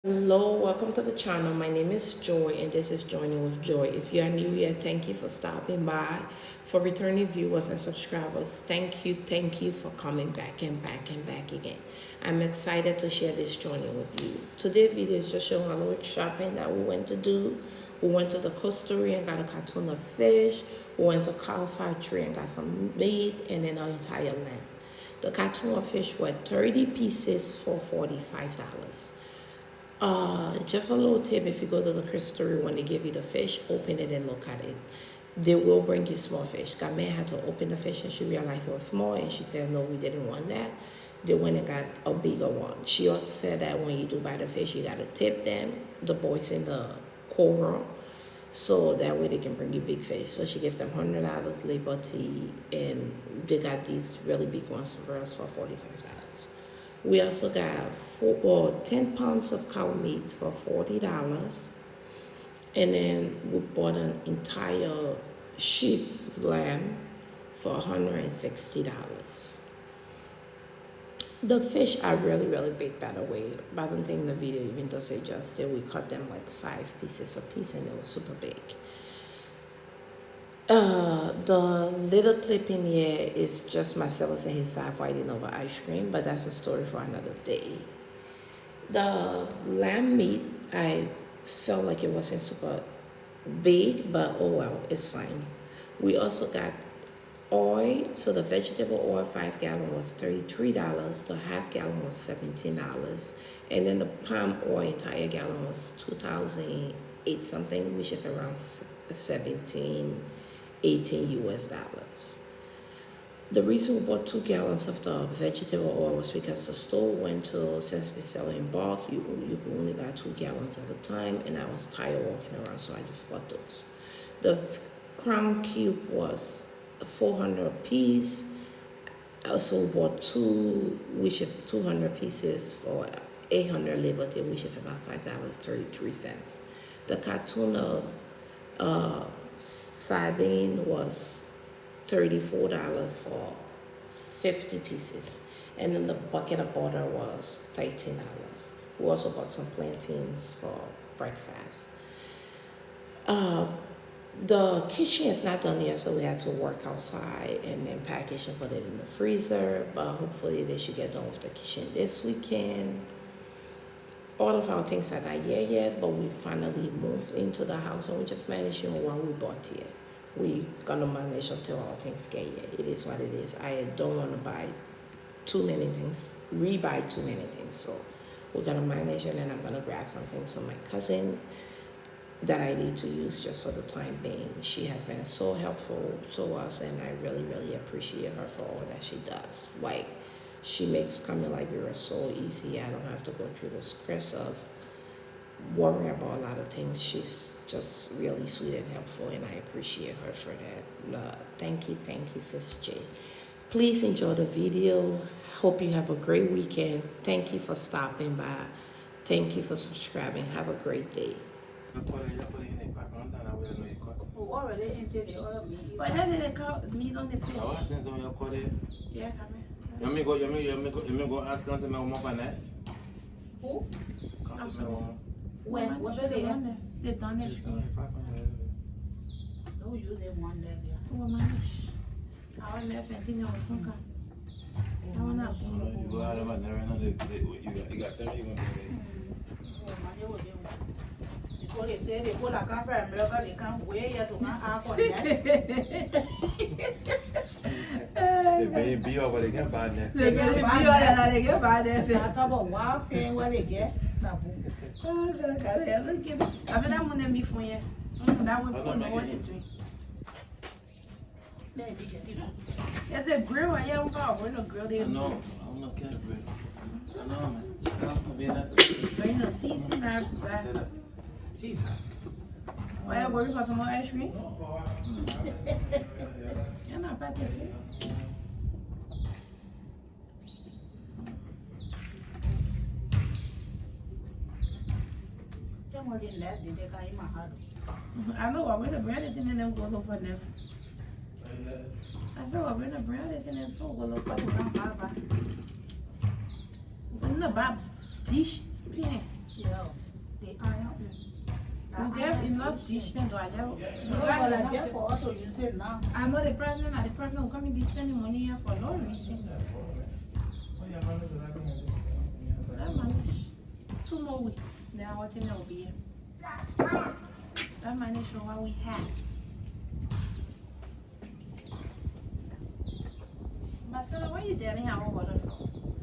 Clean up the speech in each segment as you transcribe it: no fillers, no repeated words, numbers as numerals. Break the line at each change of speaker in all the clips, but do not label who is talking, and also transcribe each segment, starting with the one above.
Hello, welcome to the channel. My name is Joy and this is Joining with Joy. If you are new here, thank you for stopping by. For returning viewers and subscribers, thank you for coming back and back and back again. I'm excited to share this journey with you. Today's video is just showing a little shopping that we went to do. We went to the coastery and got a carton of fish. We went to cow factory and got some meat and then our entire lamb. The carton of fish were 30 pieces for $45. Just a little tip: if you go to the crystal when they give you the fish, open it and look at it. They will bring you small fish. Gamen had to open the fish and she realized it was small and she said no, we didn't want that. They went and got a bigger one. She also said that when you do buy the fish, you gotta tip them, the boys in the coral, so that way they can bring you big fish. So she gave them $100 liberty, and they got these really big ones for us for $45. We also got 10 pounds of cow meat for $40. And then we bought an entire sheep lamb for $160. The fish are really big, by the way. But I don't think the video even does it justice. We cut them like 5 pieces a piece and they were super big. The little clip in here is just myself and his dad fighting over ice cream, but that's a story for another day. The lamb meat, I felt like it wasn't super big, but oh well, it's fine. We also got oil. So the vegetable oil 5 gallon was $33, the half gallon was $17, and then the palm oil entire gallon was 2008 something, which is around 18 US dollars. The reason we bought 2 gallons of the vegetable oil was because the store went to, since they sell in bulk, you can only buy 2 gallons at a time, and I was tired walking around, so I just bought those. The crown cube was 400 a piece. I also bought 2, which is 200 pieces for 800 liberty, which is about $5.33. The carton of sardine was $34 for 50 pieces, and then the bucket of butter was $13. We also bought some plantains for breakfast. The kitchen is not done yet, so we had to work outside and then package and put it in the freezer, but hopefully they should get done with the kitchen this weekend. All of our things are not here yet, but we finally moved into the house and we just managing what we bought here. We're gonna manage until our things get here. It is what it is. I don't want to buy too many things, rebuy too many things. So we're gonna manage, and then I'm gonna grab some things from my cousin that I need to use just for the time being. She has been so helpful to us, and I really appreciate her for all that she does. Like, she makes coming to Liberia so easy. I don't have to go through the stress of worrying about a lot of things. She's just really sweet and helpful, and I appreciate her for that. Thank you, Sis J. Please enjoy the video. Hope you have a great weekend. Thank you for stopping by. Thank you for subscribing. Have a great day. But how did it call meat on the fish? Yeah, come here.
You me go ask council my woman for that?
Who?
Council my woman.
When? What are they? They done it.
No, you didn't want that, yeah.
Oh, manish. I want to think I was hungry. I want to.
You go out of my never know you got them, you gonna
Before they say they pull a car from America, they can't wait to come half on that.
they pay be over they get bad net.
They get bad that. They get bad that. I talk about wild thing where they get.
Oh, God, look at me. I've been on them before, yeah. That one for no one is me. It's a grill, I am about. We're no grill there.
I know, I'm not kind of grill. I know, man.
Bring the season out.
Jesus.
Why are you worried for some more ice cream? You're not bad there. I know what we're the bread and then they'll go look for them. I said, well, we're the bread and then they'll go look for them. Baba. No, Baba. Dish, pen.
Yeah.
enough dish pen, do I just?
volunteer for us to use it now.
I know the president will come and be spending money here for no reason. That manage 2 more weeks. Then what thing will be here. That manage for what we have. Marcella, why you daring our water?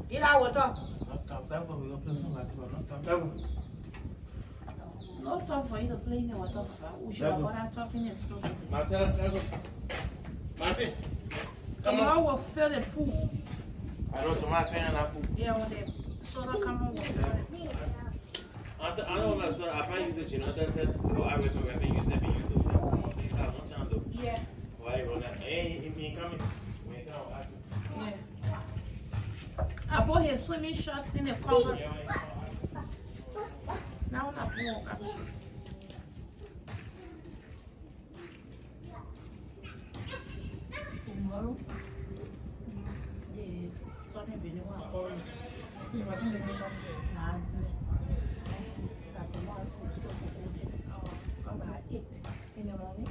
In our water.
No talk for you to play in the water. We should have water talking in school.
Marcel, Marcel,
Tomorrow we'll fill the pool.
I know to my fan and I put.
Yeah, when the solar come on, we'll fill it.
I don't know, so I probably use it, you know, that's it. Oh, I remember if I use it, it's out one time though.
Yeah.
Why you run that? Hey, if you ain't coming, we ain't coming.
Yeah. I bought his swimming shorts in the cover. Now I'm not walking.
Tomorrow. Yeah. Sonny been one for it.
About 8 in the morning.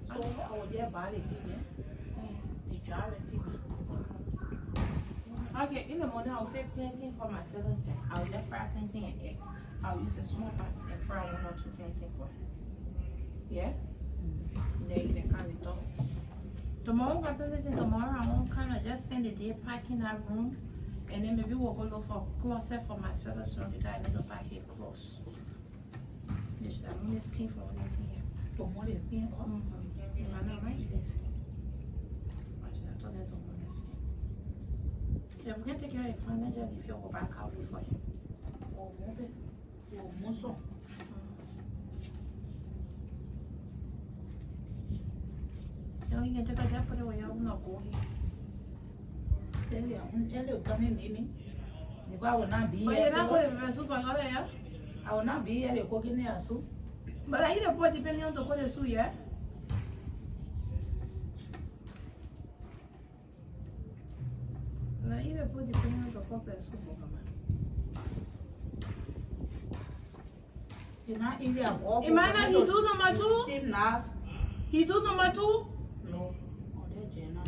So I was there by the TV. The jar and TV.
Okay, in the morning I'll fake planting for my sellers there. I'll just fry planting and egg. I'll use a small pot and fry 1 or 2 planting for. Yeah? Then you can carry it up. Tomorrow, tomorrow I won't kind of just spend the day packing that room. And then maybe we'll go look for a closet for my sellers room because I need to pack it close. Yes, I'm in the skin for anything here.
Tomorrow is being on.
I know, right? Eat the skin. Actually, I told them to go in the skin. Yeah, we can take care of your financial if you go back out before you.
Oh, move it. Oh, muso.
You know, you can take a job, put it where you're not going.
Ellie come in, Mimi. If I will not be
But
here,
you're not going to be soup for other, yeah?
I will not be here. They're cooking their soup.
But I eat a pot depending on the pot of soup, yeah? I eat a pot depending on the pot of soup, mama.
You're not in there.
Imagine he do number 2?
Steam now.
He do number 2?
No. Oh, they're Jenna.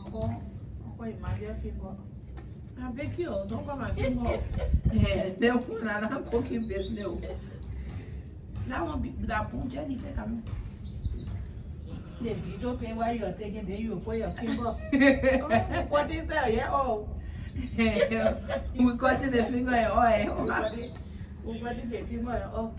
Uncle Emmanuel finger.
I beg you, don't call my finger. Yeah, that one I don't cooking business. That one be that boom jelly fake come.
The video pay while you're taking, then you put your finger. What is that? Yeah, oh.
We cut in the finger and oil.
Who got the finger? Oh.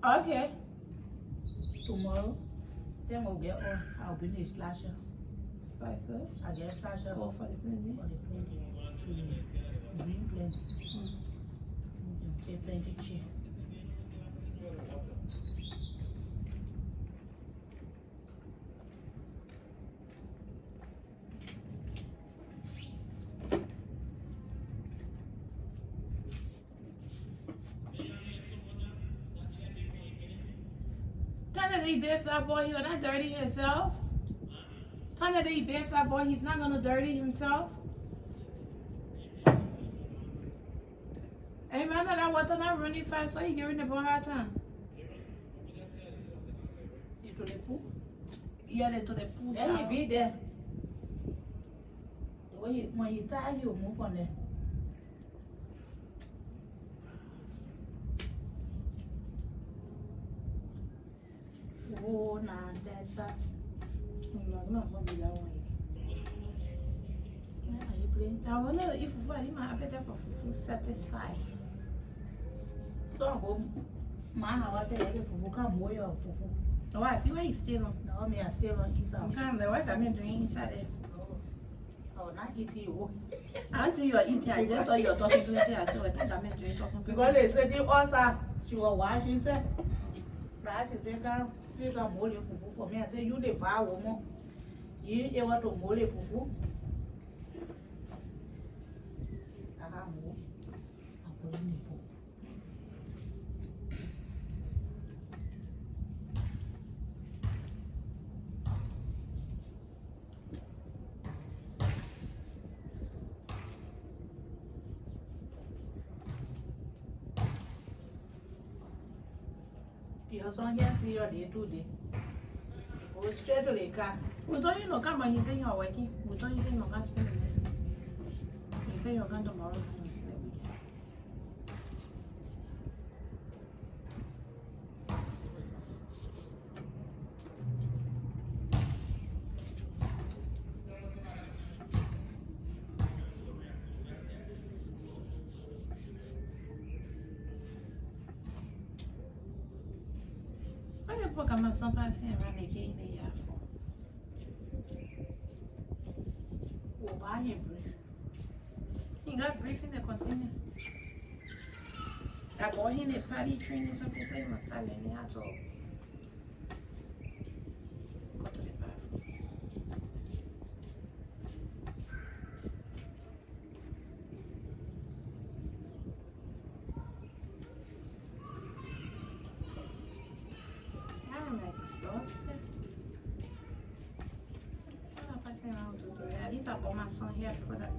Okay.
Tomorrow, then we'll get on. I'll be the slasher.
Slicer.
I get a slasher
Go for the planting.
for the plenty. Green plenty. Okay, plenty cheap.
Tana that he bears that boy, he will not dirty himself. Tana that he bears that boy, he's not gonna dirty himself. Hey man, that water not running fast, so you giving the boy a hard time.
You to the pool?
Yeah, they to the pool
Let me
shower.
be there. When you tie, you move on there. Oh, nah, that's that.
I'm not gonna be that one.
Yeah, you playing?
I wonder if you might have better for fufu satisfied.
So I go. My house, I tell you, fufu come way of fufu.
Oh, I feel like you still on.
Now me, I still on inside.
Sometimes the wife I mean doing inside it.
I will not eat you.
Until you are eating, I just thought you were talking to her. I said, I think I meant doing talking to
Because they said the also, she was washing, she said. That she said, please come hold your fufu for me. I said, you the vow, woman. You ever to hold your fufu? I have more. I put in the pool. your son here see your day today. Go straight to the car.
We don't even know come on, you think you're working. We don't even know that's when you think you're going tomorrow. Olha a programação para assim, vai ligar e já for.
Oh, buy him brief.
You got briefing the continue. I bought him a party training something so you must have any at all. Go to the bathroom. I don't like this sauce. I'm not passing around to do that. At least I bought my son here for that.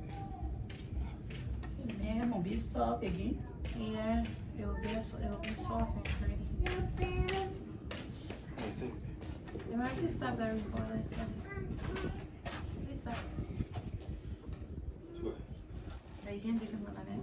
Yeah, I'm a bit soft again.
Yeah, it will be soft and pretty. You might just stop that recording. Please stop. But you can't do it like that.